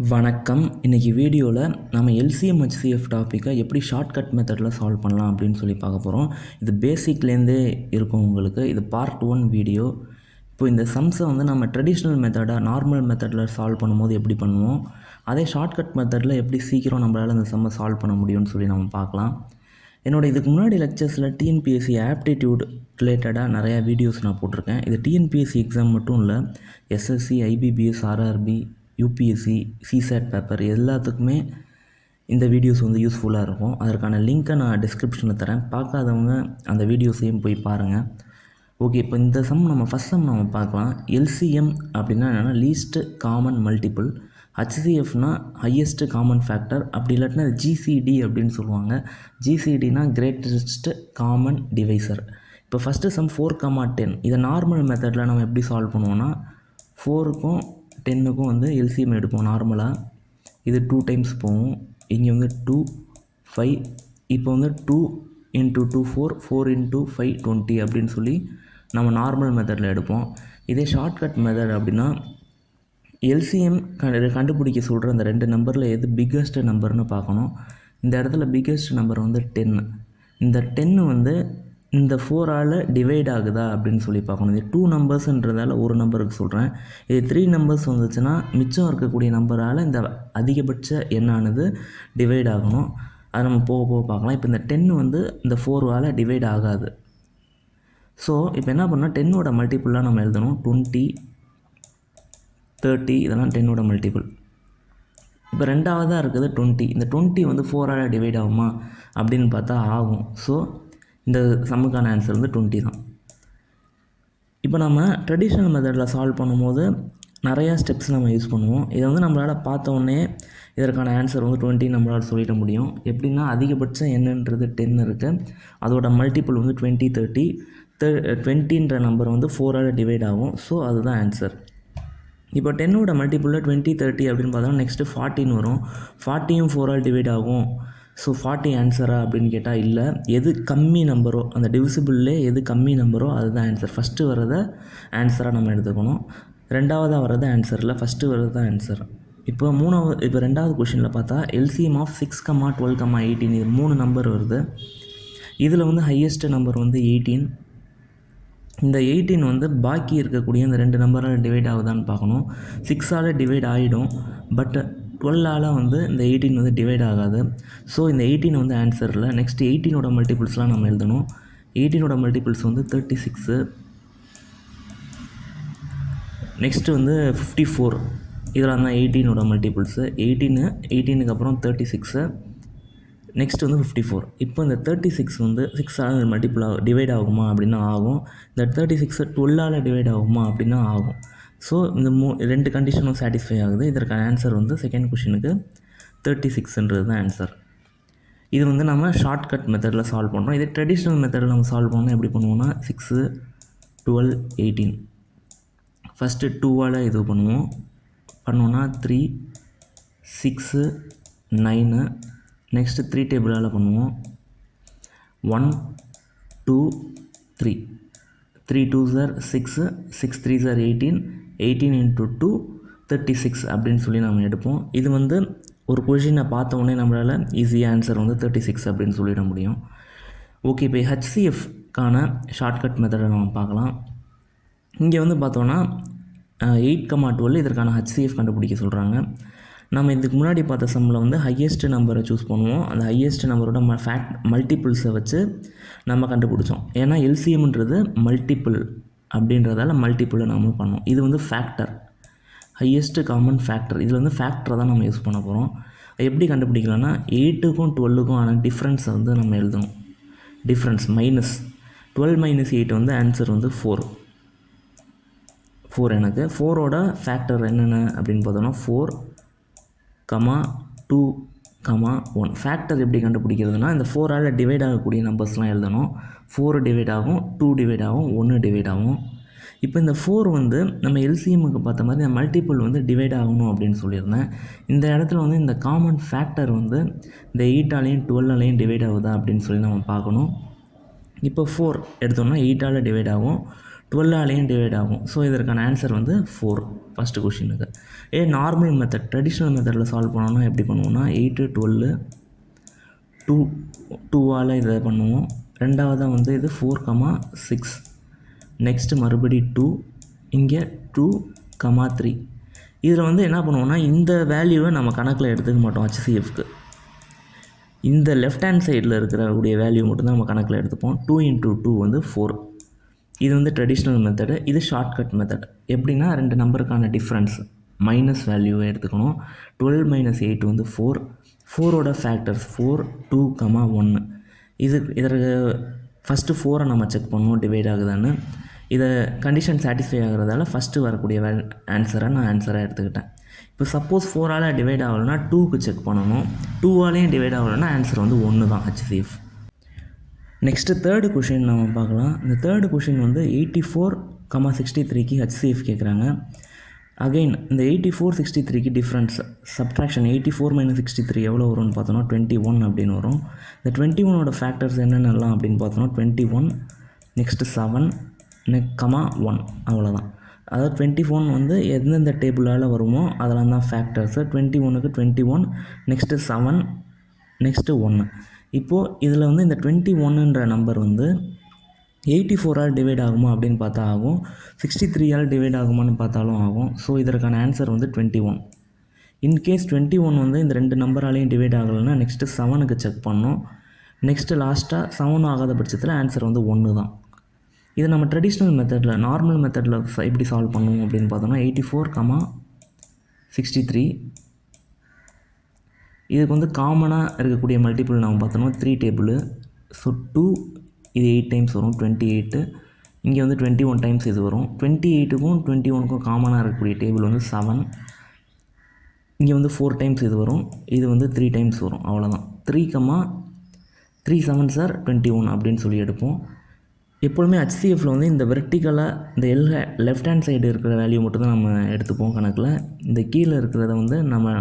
வணக்கம். இன்றைக்கி வீடியோவில் நம்ம LCM HCF டாப்பிக்கை எப்படி ஷார்ட்கட் மெத்தடில் சால்வ் பண்ணலாம் அப்படின்னு சொல்லி பார்க்க போகிறோம். இது பேசிக்லேருந்தே இருக்கும் உங்களுக்கு. இது Part-1 வீடியோ. இப்போ இந்த சம்ஸை நம்ம ட்ரெடிஷ்னல் மெத்தடாக நார்மல் மெத்தடில் சால்வ் பண்ணும்போது எப்படி பண்ணுவோம், அதே ஷார்ட்கட் மெத்தடில் எப்படி சீக்கிரம் நம்மளால் இந்த சம்மை சால்வ் பண்ண முடியும்னு சொல்லி நம்ம பார்க்கலாம். இதுக்கு முன்னாடி லெக்சர்ஸில் Tnpsc Aptitude ரிலேட்டடாக நிறையா வீடியோஸ் நான் போட்டிருக்கேன். இது Tnpsc எக்ஸாம் மட்டும் இல்லை, SSC, IBPS, RRB, UPSC, CSAT paper எல்லாத்துக்குமே இந்த வீடியோஸ் யூஸ்ஃபுல்லாக இருக்கும். அதற்கான லிங்க்கை நான் டிஸ்கிரிப்ஷனில் தரேன். பார்க்காதவங்க அந்த வீடியோஸையும் போய் பாருங்கள். ஓகே, இப்போ இந்த சம் ஃபஸ்ட் சம் பார்க்கலாம். LCM அப்படின்னா என்னென்னா லீஸ்ட் காமன் மல்டிபிள், HCFனா ஹையஸ்ட் காமன் ஃபேக்டர், அப்படி இல்லாட்டினா GCD அப்படின்னு சொல்லுவாங்க. GCDனா கிரேட்டஸ்ட் காமன் டிவைசர். இப்போ ஃபஸ்ட்டு சம் 4,10. இதை நார்மல் மெத்தடில் நம்ம எப்படி சால்வ் பண்ணுவோன்னா 4க்கும் 10க்கும் LCM எடுப்போம். நார்மலாக இது 2 டைம்ஸ் போகும். இங்கே 2, 5. இப்போ 2 × 2 4, 4 × 5 20 அப்படின்னு சொல்லி நம்ம நார்மல் மெத்தடில் எடுப்போம். இதே ஷார்ட்கட் மெத்தட் அப்படின்னா LCM கண்டுபிடிக்க சொல்கிற அந்த 2 நம்பரில் எது பிக்கஸ்ட் நம்பர்னு பார்க்கணும். இந்த இடத்துல பிக்கஸ்ட் நம்பர் 10. இந்த 10 இந்த 4ஆல் டிவைட் ஆகுதா அப்படின்னு சொல்லி பார்க்கணும். இது 2 நம்பர்ஸ்ன்றதால ஒரு நம்பருக்கு சொல்கிறேன். இது 3 நம்பர்ஸ் வந்துச்சுன்னா மிச்சம் இருக்கக்கூடிய நம்பரால் இந்த அதிகபட்ச எண்ணானது டிவைட் ஆகணும். அதை நம்ம போக போக பார்க்கலாம். இப்போ இந்த 10 இந்த 4ஆல் டிவைட் ஆகாது. ஸோ இப்போ என்ன பண்ணால் 10ஓட மல்டிப்புளாக நம்ம எழுதணும். 20, 30 இதெல்லாம் 10ஓட மல்டிபிள். இப்போ ரெண்டாவதாக இருக்குது 20. இந்த 20 4ஆல் டிவைட் ஆகுமா அப்படின்னு பார்த்தா ஆகும். ஸோ இந்த சம்முக்கான ஆன்சர் 20 தான். இப்போ நம்ம ட்ரெடிஷ்னல் மெத்தடில் சால்வ் பண்ணும்போது நிறையா ஸ்டெப்ஸ் நம்ம யூஸ் பண்ணுவோம். இதை நம்மளால் பார்த்த உடனே இதற்கான ஆன்சர் 20 நம்மளால் சொல்லிட முடியும். எப்படின்னா அதிகபட்சம் என்னன்றது 10 இருக்குது, அதோட மல்டிபிள் 20, 30. 20ன்ற நம்பர் 4ஆல் டிவைட் ஆகும். ஸோ அதுதான் ஆன்சர். இப்போ 10ஓட மல்டிபிளில் 20, 30 அப்படின்னு பார்த்தோம்னா நெக்ஸ்ட்டு 14 வரும். 40யும் 4ஆல் டிவைட் ஆகும். ஸோ 40 ஆன்சரா அப்படின்னு கேட்டால் இல்லை. எது கம்மி நம்பரோ, அந்த டிவிசிபிள்லே எது கம்மி நம்பரோ அதுதான் ஆன்சர். ஃபஸ்ட்டு வரதை ஆன்சராக நம்ம எடுத்துக்கணும். ரெண்டாவதாக வர்றது ஆன்சர் இல்லை, ஃபஸ்ட்டு வர்றது தான் ஆன்சர். இப்போ ரெண்டாவது கொஷினில் பார்த்தா LCM ஆஃப் 6, 12, 18 இது 3 நம்பர் வருது. இதில் ஹையஸ்ட் நம்பர் 18. இந்த 18 பாக்கி இருக்கக்கூடிய இந்த 2 நம்பரால் டிவைட் ஆகுதான்னு பார்க்கணும். 6ஆல் டிவைட் ஆகிடும், பட் 12ஆல் இந்த 18 டிவைட் ஆகாது. ஸோ இந்த 18 ஆன்சர் இல்லை. நெக்ஸ்ட் 18ஓட மல்டிபிள்ஸ்லாம் நம்ம எழுதணும். 18ஓட மல்டிபிள்ஸ் 36. நெக்ஸ்ட்டு 54. இதெல்லாம் தான் 18ஓட மல்டிபிள்ஸு. 18க்கு அப்புறம் 36, நெக்ஸ்ட் 54. இப்போ இந்த 36 6ஆல் மல்டிபிள் டிவைட் ஆகுமா அப்படின்னா ஆகும். இந்த 36 12ஆல் டிவைட் ஆகுமா அப்படின்னா ஆகும். ஸோ இந்த 2 கண்டிஷனும் சாட்டிஸ்ஃபை ஆகுது. இதற்கான ஆன்சர் செகண்ட் கொஷினுக்கு 36ன்றது தான் ஆன்சர். இது நம்ம ஷார்ட்கட் மெத்தடில் சால்வ் பண்ணுறோம். இதே ட்ரெடிஷ்னல் மெத்தடில் நம்ம சால்வ் பண்ணோம் எப்படி பண்ணுவோம்னா 6, 12, 18. ஃபஸ்ட்டு 2ஆல் இது பண்ணோன்னா 3, 6, 9. நெக்ஸ்ட்டு 3 டேபிளால் பண்ணுவோம். 1, 2, 3. 3 2s are 6, 6 3s are 18, 18 × 2 36 அப்படின்னு சொல்லி நம்ம எடுப்போம். இது ஒரு கொஷினை பார்த்த உடனே நம்மளால் ஈஸியாக ஆன்சர் 36 அப்படின்னு சொல்லிட முடியும். ஓகே, இப்போ HCFக்கான ஷார்ட்கட் மெத்தடை நம்ம பார்க்கலாம். இங்கே பார்த்தோன்னா 8, 12 இதற்கான HCF கண்டுபிடிக்க சொல்கிறாங்க. நம்ம இதுக்கு முன்னாடி பார்த்த சம்மில் ஹையஸ்ட் நம்பரை சூஸ் பண்ணுவோம். அந்த ஹையஸ்ட் நம்பரோட மல்டிபிள்ஸை வச்சு நம்ம கண்டுபிடிச்சோம். ஏன்னா LCMன்றது மல்டிபிள் அப்படின்றதால மல்டிபிளை நம்ம பண்ணோம். இது ஃபேக்டர், ஹையஸ்ட் காமன் ஃபேக்டர். இதில் ஃபேக்டரை தான் நம்ம யூஸ் பண்ண போகிறோம். எப்படி கண்டுபிடிக்கலாம்னா 8க்கும் 12க்கும் ஆன டிஃப்ரென்ஸை நம்ம எழுதணும். Difference minus 12 - 8 answer 4. 4 எனக்கு 4ஓட ஃபேக்டர் என்னென்ன அப்படின்னு பார்த்தோன்னா 4, 2, 1. ஃபேக்டர் எப்படி கண்டுபிடிக்கிறதுனா இந்த 4ஆல் டிவைட் ஆகக்கூடிய நம்பர்ஸ்லாம் எழுதணும். 4 டிவைட் ஆகும், 2 டிவைட் ஆகும், 1 டிவைட் ஆகும். இப்போ இந்த 4 நம்ம LCMக்கு பார்த்த மாதிரி இந்த மல்டிபிள் டிவைட் ஆகணும் அப்படின்னு சொல்லியிருந்தேன். இந்த இடத்துல இந்த காமன் ஃபேக்டர் இந்த 8ஆலையும் 12ஆலையும் டிவைட் ஆகுதா அப்படின்னு சொல்லி நம்ம பார்க்கணும். இப்போ 4 எடுத்தோம்னா 8ஆல் டிவைட் ஆகும், 12ஆலேயும் டிவைட் ஆகும். ஸோ இதற்கான ஆன்சர் வந்து 4 ஃபஸ்ட்டு கொஷினுக்கு. நார்மல் மெத்தட் ட்ரெடிஷ்னல் மெத்தடில் சால்வ் பண்ணோன்னா எப்படி பண்ணுவோம்னா 8 12 2ஆல் இதை பண்ணுவோம். ரெண்டாவதாக வந்து இது 4 6 நெக்ஸ்ட்டு மறுபடி 2 இங்கே 2 3. இதில் வந்து என்ன பண்ணுவோம்னா இந்த வேல்யூவை நம்ம கணக்கில் எடுத்துக்க மாட்டோம். HCFக்கு இந்த லெஃப்ட் ஹேண்ட் சைடில் இருக்கக்கூடிய வேல்யூ மட்டும்தான் நம்ம கணக்கில் எடுத்துப்போம். 2 × 2 வந்து 4. இது வந்து ட்ரெடிஷ்னல் மெத்தடு. இது ஷார்ட்கட் மெத்தட். எப்படின்னா 2 நம்பருக்கான டிஃப்ரென்ஸ் மைனஸ் வேல்யூவை எடுத்துக்கணும். 12 - 8 வந்து 4. 4ஓட ஃபேக்டர்ஸ் 4 2 1. இதற்கு ஃபஸ்ட்டு 4 நம்ம செக் பண்ணுவோம் டிவைட் ஆகுதான்னு. இதை கண்டிஷன் சாட்டிஸ்ஃபை ஆகிறதால ஃபஸ்ட்டு வரக்கூடிய ஆன்சரை நான் ஆன்சராக எடுத்துக்கிட்டேன். இப்போ சப்போஸ் 4ஆல் டிவைட் ஆகலைன்னா 2க்கு செக் பண்ணணும். 2ஆலேயும் டிவைட் ஆகலைன்னா ஆன்சர் வந்து 1 தான் HCF. நெக்ஸ்ட்டு தேர்டு கொஷின் நம்ம பார்க்கலாம். இந்த தேர்டு கொஷின் வந்து 84, 63க்கு HCF கேட்குறாங்க. அகெயின் இந்த 84 63க்கு டிஃப்ரென்ஸ் சப்ட்ராக்ஷன் 84 - 63 எவ்வளோ வரும்னு பார்த்தோன்னா 21 அப்படின்னு வரும். இந்த 21ஓட ஃபேக்டர்ஸ் என்னென்னலாம் அப்படின்னு பார்த்தோன்னா 21 நெக்ஸ்ட்டு 7 1 அவ்வளோதான். அதாவது 21 வந்து எந்தெந்த டேபிளால் வருமோ அதெல்லாம் தான் ஃபேக்டர்ஸு. 21க்கு 21 next 7 next 1. இப்போது இதில் வந்து இந்த 21ன்ற நம்பர் வந்து 84ஆல் டிவைட் ஆகுமா அப்படின்னு பார்த்தா ஆகும். 63ஆல் டிவைட் ஆகுமான்னு பார்த்தாலும் ஆகும். ஸோ இதற்கான ஆன்சர் வந்து 21. இன்கேஸ் 21 வந்து இந்த 2 நம்பராலையும் டிவைட் ஆகலைன்னா நெக்ஸ்ட்டு 7க்கு செக் பண்ணோம். நெக்ஸ்ட்டு லாஸ்ட்டாக 7 ஆகாத பட்சத்தில் ஆன்சர் வந்து 1 தான். இது நம்ம ட்ரெடிஷ்னல் மெத்தடில் நார்மல் மெத்தடில் எப்படி சால்வ் பண்ணுவோம் அப்படின்னு பார்த்தோம்னா 84, 63 இதுக்கு வந்து காமனாக இருக்கக்கூடிய மல்டிபிள் நம்ம பார்த்தோம்னா 3 டேபிள். ஸோ 2 இது 8 டைம்ஸ் வரும் 28. இங்கே வந்து 21 டைம்ஸ் இது வரும். 28க்கும் 21க்கும் காமனாக இருக்கக்கூடிய டேபிள் வந்து 7. இங்கே வந்து 4 டைம்ஸ் இது வரும். இது வந்து 3 டைம்ஸ் வரும். அவ்வளோதான். 3 3 7 சார் 21 அப்படின்னு சொல்லி எடுப்போம். எப்பொழுதுமே HCFயில் வந்து இந்த வெர்டிக்கலாக இந்த லெஃப்ட் ஹேண்ட் சைடு இருக்கிற வேல்யூ மட்டும்தான் நம்ம எடுத்துப்போம் கணக்கில். இந்த கீழே இருக்கிறத வந்து நம்ம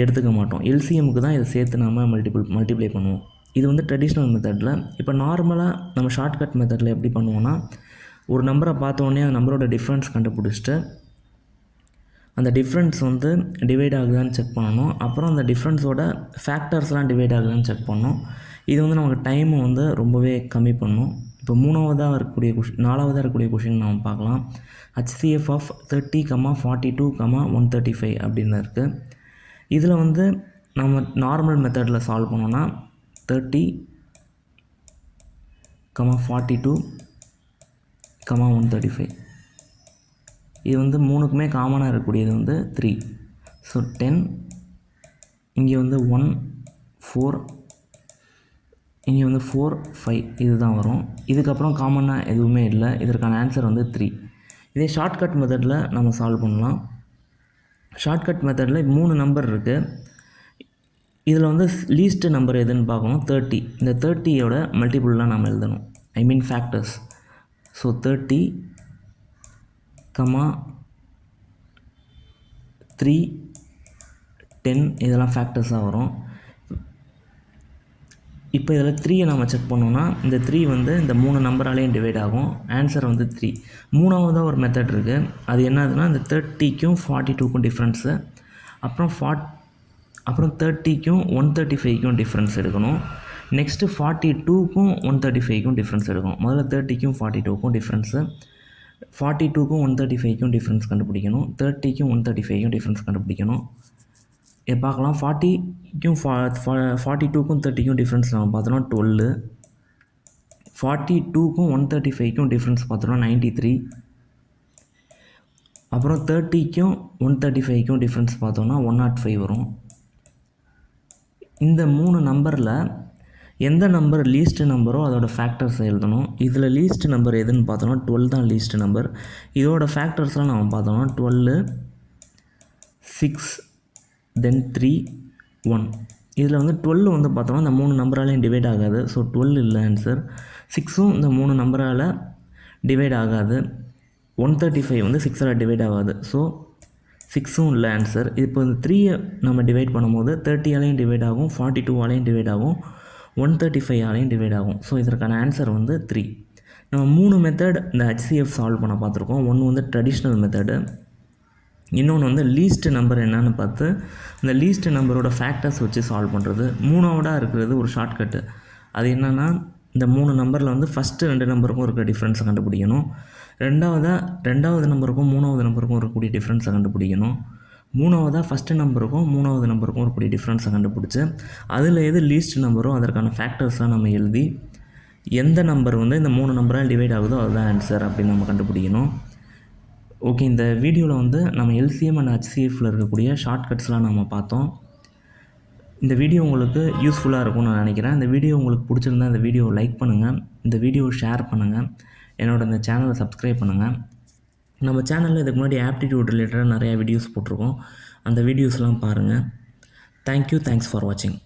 எடுத்துக்க மாட்டோம். LCMக்கு தான் இதை சேர்த்து நம்ம மல்டிப்ளை பண்ணுவோம். இது வந்து ட்ரெடிஷ்னல் மெத்தடில். இப்போ நார்மலாக நம்ம ஷார்ட்கட் மெத்தடில் எப்படி பண்ணுவோன்னா ஒரு நம்பரை பார்த்தோன்னே அந்த நம்பரோட டிஃப்ரென்ஸ் கண்டுபிடிச்சிட்டு அந்த டிஃப்ரென்ஸ் வந்து டிவைட் ஆகுதான்னு செக் பண்ணணும். அப்புறம் அந்த டிஃப்ரென்ஸோட ஃபேக்டர்ஸ்லாம் டிவைட் ஆகுதான்னு செக் பண்ணணும். இது வந்து நமக்கு டைமை வந்து ரொம்பவே கம்மி பண்ணும். இப்போ நாலாவதாக இருக்கக்கூடிய கொஷின் நம்ம பார்க்கலாம். HCF ஆஃப் 30, 42, 135 அப்படின்னு இருக்குது. இதில் வந்து நம்ம நார்மல் மெத்தடில் சால்வ் பண்ணோன்னா 30, 42, 135 இது வந்து 3க்குமே காமனாக இருக்கக்கூடியது வந்து 3. ஸோ 10 இங்கே வந்து 1 4 இங்கே வந்து 4 5 இதுதான் வரும். இதுக்கப்புறம் காமனாக எதுவுமே இல்லை. இதற்கான ஆன்சர் வந்து 3. இதே ஷார்ட்கட் மெத்தடில் நம்ம சால்வ் பண்ணலாம். ஷார்ட்கட் மெத்தடில் 3 நம்பர் இருக்குது. இதில் வந்து லீஸ்ட்டு நம்பர் எதுன்னு பார்க்கணும். 30. இந்த 30யோட மல்டிபிள்லாம் நம்ம எழுதணும். ஐ மீன் ஃபேக்டர்ஸ். ஸோ 30, 3 10 இதெல்லாம் ஃபேக்டர்ஸாக வரும். இப்போ இதில் 3யை நம்ம செக் பண்ணோன்னா இந்த 3 வந்து இந்த 3 நம்பராலேயும் டிவைட் ஆகும். ஆன்சர் வந்து 3. மூணாவதாக ஒரு மெத்தட் இருக்குது. அது என்னதுன்னா இந்த 30க்கும் 42க்கும் டிஃப்ரென்ஸு. அப்புறம் 30க்கும் 135க்கும் டிஃப்ரென்ஸ் எடுக்கணும். நெக்ஸ்ட்டு 42க்கும் 135க்கும் டிஃப்ரென்ஸ் எடுக்கணும். முதல்ல 30க்கும் 42க்கும் டிஃப்ரென்ஸு, 42க்கும் 135க்கும் டிஃப்ரென்ஸ் கண்டுபிடிக்கணும். 30க்கும் 135க்கும் டிஃப்ரென்ஸ் கண்டுபிடிக்கணும். பார்க்கலாம். 42க்கும் 30க்கும் டிஃப்ரென்ஸ் நம்ம பார்த்தோன்னா 12. 42க்கும் 135க்கும் டிஃப்ரென்ஸ் பார்த்தோன்னா 93. அப்புறம் 30க்கும் 135க்கும் டிஃப்ரென்ஸ் பார்த்தோன்னா 105 வரும். இந்த 3 நம்பரில் எந்த நம்பர் லீஸ்ட் நம்பரோ அதோடய ஃபேக்டர்ஸை எழுதணும். இதில் லீஸ்ட் நம்பர் எதுன்னு பார்த்தோன்னா 12 தான் லீஸ்ட் நம்பர். இதோட ஃபேக்டர்ஸ்லாம் நம்ம பார்த்தோன்னா 12, 6, தென் 3, 1. இதில் வந்து 12 வந்து பார்த்தோன்னா இந்த 3 நம்பராலையும் டிவைட் ஆகாது. ஸோ 12 இல்லை ஆன்சர். 6ம் இந்த 3 நம்பரால் டிவைட் ஆகாது. 135 வந்து 6ஆல் டிவைட் ஆகாது. ஸோ 6ம் இல்லை ஆன்சர். இப்போ இந்த 3யை நம்ம டிவைட் பண்ணும்போது 30ஆலையும் டிவைட் ஆகும், 42ஆலையும் டிவைட் ஆகும், 135ஆலையும் டிவைட் ஆகும். ஸோ இதற்கான ஆன்சர் வந்து 3. நம்ம 3 மெத்தட் இந்த HCF சால்வ் பண்ண பார்த்துருக்கோம். ஒன்று வந்து ட்ரெடிஷ்னல் மெத்தடு, இன்னொன்று வந்து லீஸ்ட் நம்பர் என்னன்னு பார்த்து இந்த லீஸ்ட் நம்பரோட ஃபேக்டர்ஸ் வச்சு சால்வ் பண்ணுறது. மூணாவதாக இருக்கிறது ஒரு ஷார்ட்கட்டு. அது என்னென்னா இந்த 3 நம்பரில் வந்து ஃபஸ்ட்டு 2 நம்பருக்கும் இருக்கிற டிஃப்ரென்ஸை கண்டுபிடிக்கணும். ரெண்டாவது நம்பருக்கும் 3வது நம்பருக்கும் இருக்கக்கூடிய டிஃப்ரென்ஸை கண்டுபிடிக்கணும். மூணாவதாக ஃபஸ்ட்டு நம்பருக்கும் 3வது நம்பருக்கும் இருக்கக்கூடிய டிஃப்ரென்ஸை கண்டுபிடிச்சி அதில் எது லீஸ்ட் நம்பரோ அதற்கான ஃபேக்டர்ஸ்லாம் நம்ம எழுதி எந்த நம்பர் வந்து இந்த 3 நம்பரால் டிவைட் ஆகுதோ அதுதான் ஆன்சர் அப்படின்னு நம்ம கண்டுபிடிக்கணும். ஓகே, இந்த வீடியோவில் வந்து நம்ம LCM அண்ட் HCFல இருக்கக்கூடிய ஷார்ட்கட்ஸ்லாம் நம்ம பார்த்தோம். இந்த வீடியோ உங்களுக்கு யூஸ்ஃபுல்லாக இருக்கும்னு நான் நினைக்கிறேன். இந்த வீடியோ உங்களுக்கு பிடிச்சிருந்தா இந்த வீடியோவை லைக் பண்ணுங்கள், இந்த வீடியோவை ஷேர் பண்ணுங்கள், இந்த சேனலை சப்ஸ்கிரைப் பண்ணுங்கள். நம்ம சேனலில் இதுக்கு முன்னாடி ஆப்டிடியூட் ரிலேட்டடாக நிறையா வீடியோஸ் போட்டிருக்கோம். அந்த வீடியோஸ்லாம் பாருங்கள். தேங்க்யூ, தேங்க்ஸ் ஃபார் வாட்சிங்.